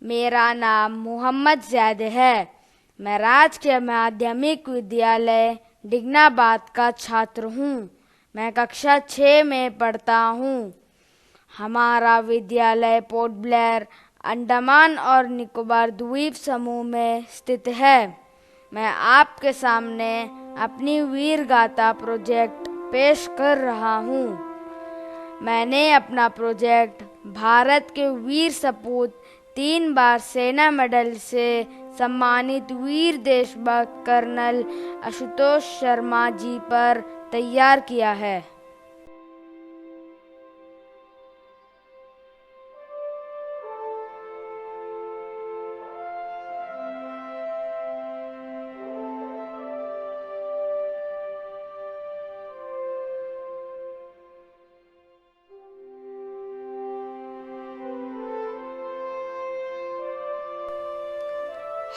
मेरा नाम मोहम्मद ज़ैद है। मैं राजकीय माध्यमिक विद्यालय डिगनाबाद का छात्र हूँ। मैं कक्षा 6 में पढ़ता हूँ। हमारा विद्यालय पोर्ट ब्लेयर, अंडमान और निकोबार द्वीप समूह में स्थित है। मैं आपके सामने अपनी वीर गाथा प्रोजेक्ट पेश कर रहा हूँ। मैंने अपना प्रोजेक्ट भारत के वीर सपूत 3 बार सेना मेडल से सम्मानित वीर देशभक्त कर्नल आशुतोष शर्मा जी पर तैयार किया है।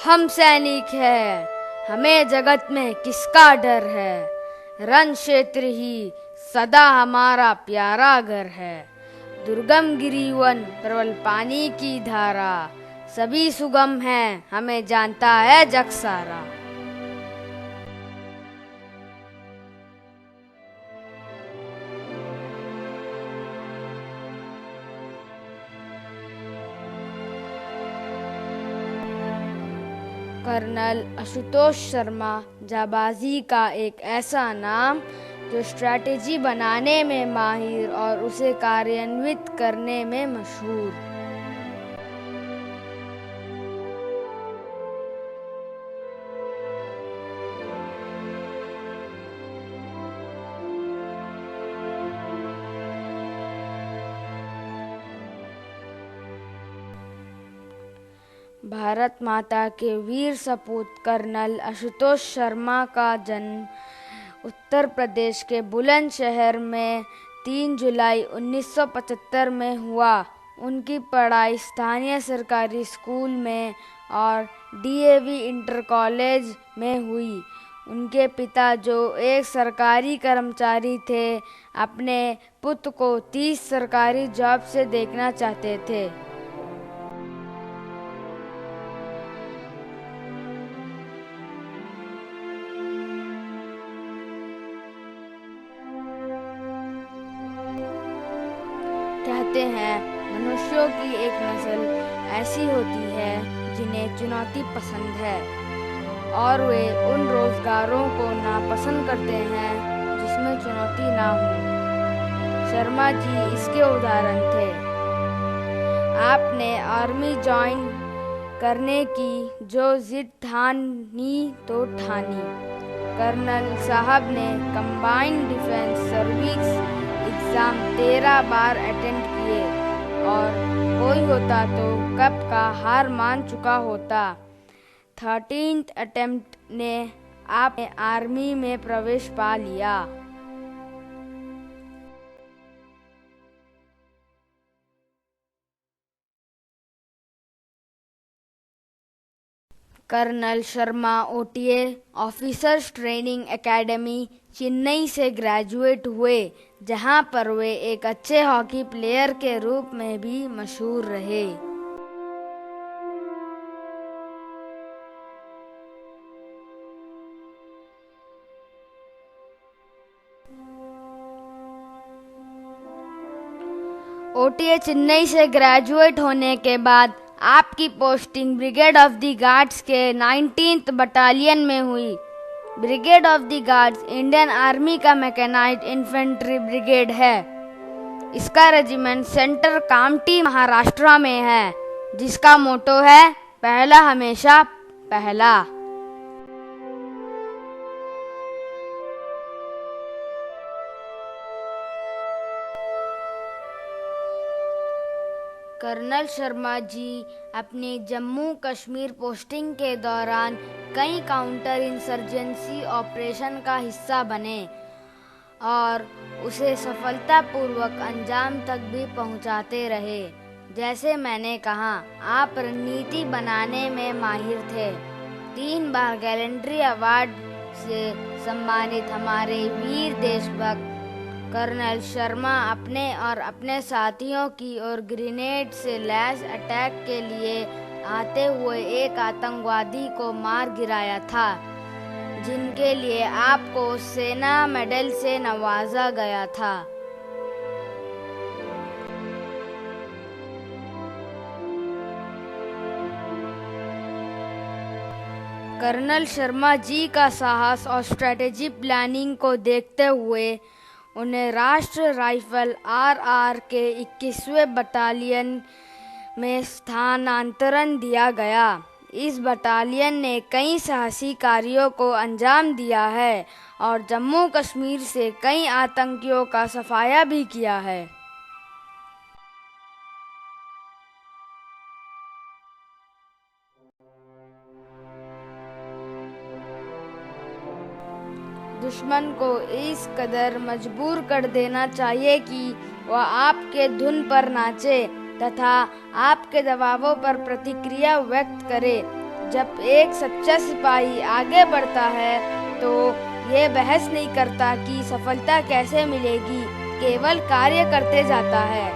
हम सैनिक हैं, हमें जगत में किसका डर है। रण क्षेत्र ही सदा हमारा प्यारा घर है। दुर्गम गिरिवन प्रबल पानी की धारा, सभी सुगम हैं, हमें जानता है जग सारा। कर्नल आशुतोष शर्मा जाबाजी का एक ऐसा नाम जो स्ट्रैटेजी बनाने में माहिर और उसे कार्यान्वित करने में मशहूर। भारत माता के वीर सपूत कर्नल आशुतोष शर्मा का जन्म उत्तर प्रदेश के बुलंदशहर में 3 जुलाई 1975 में हुआ। उनकी पढ़ाई स्थानीय सरकारी स्कूल में और डीएवी इंटर कॉलेज में हुई। उनके पिता, जो एक सरकारी कर्मचारी थे, अपने पुत्र को 30 सरकारी जॉब से देखना चाहते थे। कहते हैं मनुष्यों की एक नस्ल ऐसी होती है जिन्हें चुनौती पसंद है और वे उन रोजगारों को नापसंद करते हैं जिसमें चुनौती ना हो। शर्मा जी इसके उदाहरण थे। आपने आर्मी ज्वाइन करने की जो जिद ठानी तो ठानी। कर्नल साहब ने कंबाइंड डिफेंस सर्विस एग्ज़ाम 13 बार अटेंड किए और कोई होता तो कब का हार मान चुका होता। 13th अटेम्प्ट ने आपने आर्मी में प्रवेश पा लिया। Colonel Sharma OTA officers training academy Chennai से ग्रेजुएट हुए, जहां पर वे एक अच्छे हॉकी प्लेयर के रूप में भी मशहूर रहे। ओटीए चेन्नई से ग्रेजुएट होने के बाद आपकी posting brigade of the guards के 19th बटालियन में हुई। Brigade of the guards Indian army का मैकेनाइज्ड इन्फेंट्री ब्रिगेड है। इसका रेजिमेंट सेंटर कामठी महाराष्ट्र में है, जिसका मोटो है पहला हमेशा पहला। कर्नल शर्मा जी अपनी जम्मू कश्मीर पोस्टिंग के दौरान कई काउंटर इंसर्जेंसी ऑपरेशन का हिस्सा बने और उसे सफलतापूर्वक अंजाम तक भी पहुंचाते रहे। जैसे मैंने कहा, आप रणनीति बनाने में माहिर थे। 3 बार गैलेंट्री अवार्ड से सम्मानित हमारे वीर देशभक्त कर्नल शर्मा अपने और अपने साथियों की ओर ग्रेनेड से लैस अटैक के लिए आते हुए एक आतंकवादी को मार गिराया था, जिनके लिए आपको सेना मेडल से नवाजा गया था। कर्नल शर्मा जी का साहस और स्ट्रेटेजी प्लानिंग को देखते हुए उन्हें राष्ट्रीय राइफल आरआर के 21वें बटालियन में स्थानांतरण दिया गया। इस बटालियन ने कई साहसी कार्यों को अंजाम दिया है और जम्मू कश्मीर से कई आतंकियों का सफाया भी किया है। दुश्मन को इस कदर मजबूर कर देना चाहिए कि वह आपके धुन पर नाचे तथा आपके दबावों पर प्रतिक्रिया व्यक्त करे। जब एक सच्चा सिपाही आगे बढ़ता है तो ये बहस नहीं करता कि सफलता कैसे मिलेगी, केवल कार्य करते जाता है।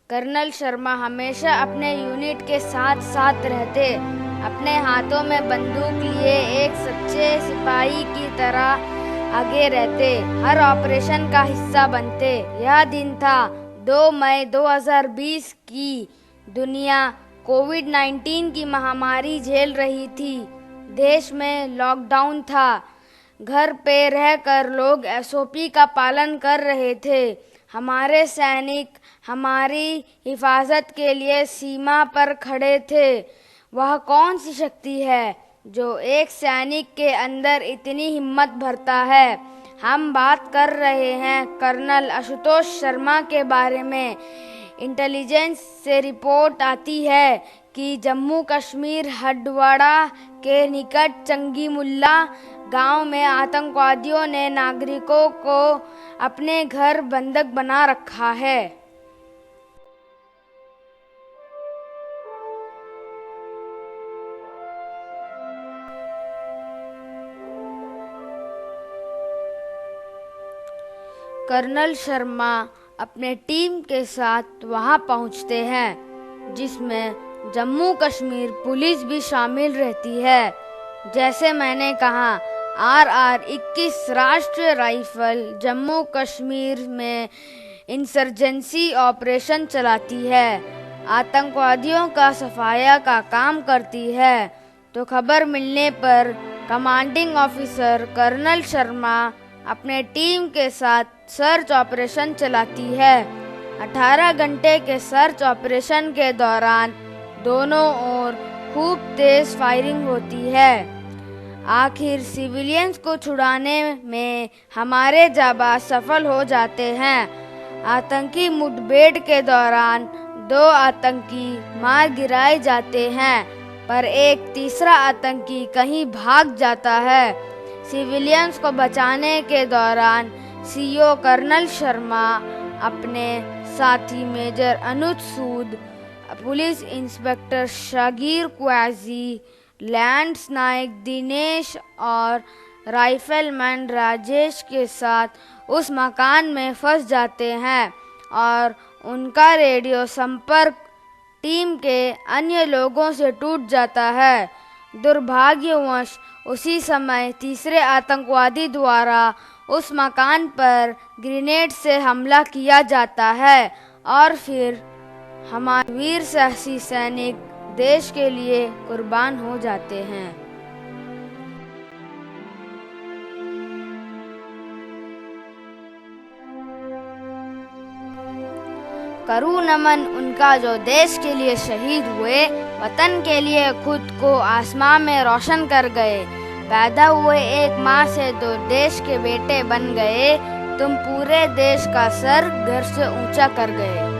कर्नल शर्मा हमेशा अपने यूनिट के साथ साथ रहते, अपने हाथों में बंदूक लिए एक सच्चे सिपाही की तरह आगे रहते, हर ऑपरेशन का हिस्सा बनते। यह दिन था 2 मई 2020 की दुनिया कोविड-19 की महामारी झेल रही थी। देश में लॉकडाउन था, घर पे रहकर लोग एसओपी का पालन कर रहे थे। हमारे सैनिक हमारी हिफाजत के लिए सीमा पर खड़े थे। वह कौन सी शक्ति है जो एक सैनिक के अंदर इतनी हिम्मत भरता है? हम बात कर रहे हैं कर्नल आशुतोष शर्मा के बारे में। इंटेलिजेंस से रिपोर्ट आती है कि जम्मू कश्मीर हडवाड़ा के निकट चंगी मुल्ला गांव में आतंकवादियों ने नागरिकों को अपने घर बंधक बना रखा है। कर्नल शर्मा अपने टीम के साथ वहां पहुंचते हैं, जिसमें जम्मू कश्मीर पुलिस भी शामिल रहती है। जैसे मैंने कहा, आरआर 21 राष्ट्रीय राइफल जम्मू कश्मीर में इंसर्जेंसी ऑपरेशन चलाती है, आतंकवादियों का सफाया का काम करती है। तो खबर मिलने पर कमांडिंग ऑफिसर कर्नल शर्मा अपने टीम के साथ सर्च ऑपरेशन चलाती है। 18 घंटे के सर्च ऑपरेशन के दौरान दोनों ओर खूब तेज फायरिंग होती है। आखिर सिविलियंस को छुड़ाने में हमारे जाबाज सफल हो जाते हैं। आतंकी मुठभेड़ के दौरान 2 आतंकी मार गिराए जाते हैं, पर एक तीसरा आतंकी कहीं भाग जाता है। सिविलियंस को बचाने के दौरान सीओ कर्नल शर्मा अपने साथी major Anuj Sood, police inspector Shagir quasi, lens नायक दिनेश और राइफलमैन राजेश के साथ उस मकान में फंस जाते हैं और उनका रेडियो संपर्क टीम के अन्य लोगों से टूट जाता है। दुर्भाग्यवश उसी समय तीसरे आतंकवादी द्वारा उस मकान पर ग्रेनेड से हमला किया जाता है और फिर हमारे वीर साहसी सैनिक देश के लिए कुर्बान हो जाते हैं। करूं नमन उनका जो देश के लिए शहीद हुए, वतन के लिए खुद को आसमां में रोशन कर गए। पैदा हुए एक माँ से 2 देश के बेटे बन गए, तुम पूरे देश का सर घर से ऊंचा कर गए।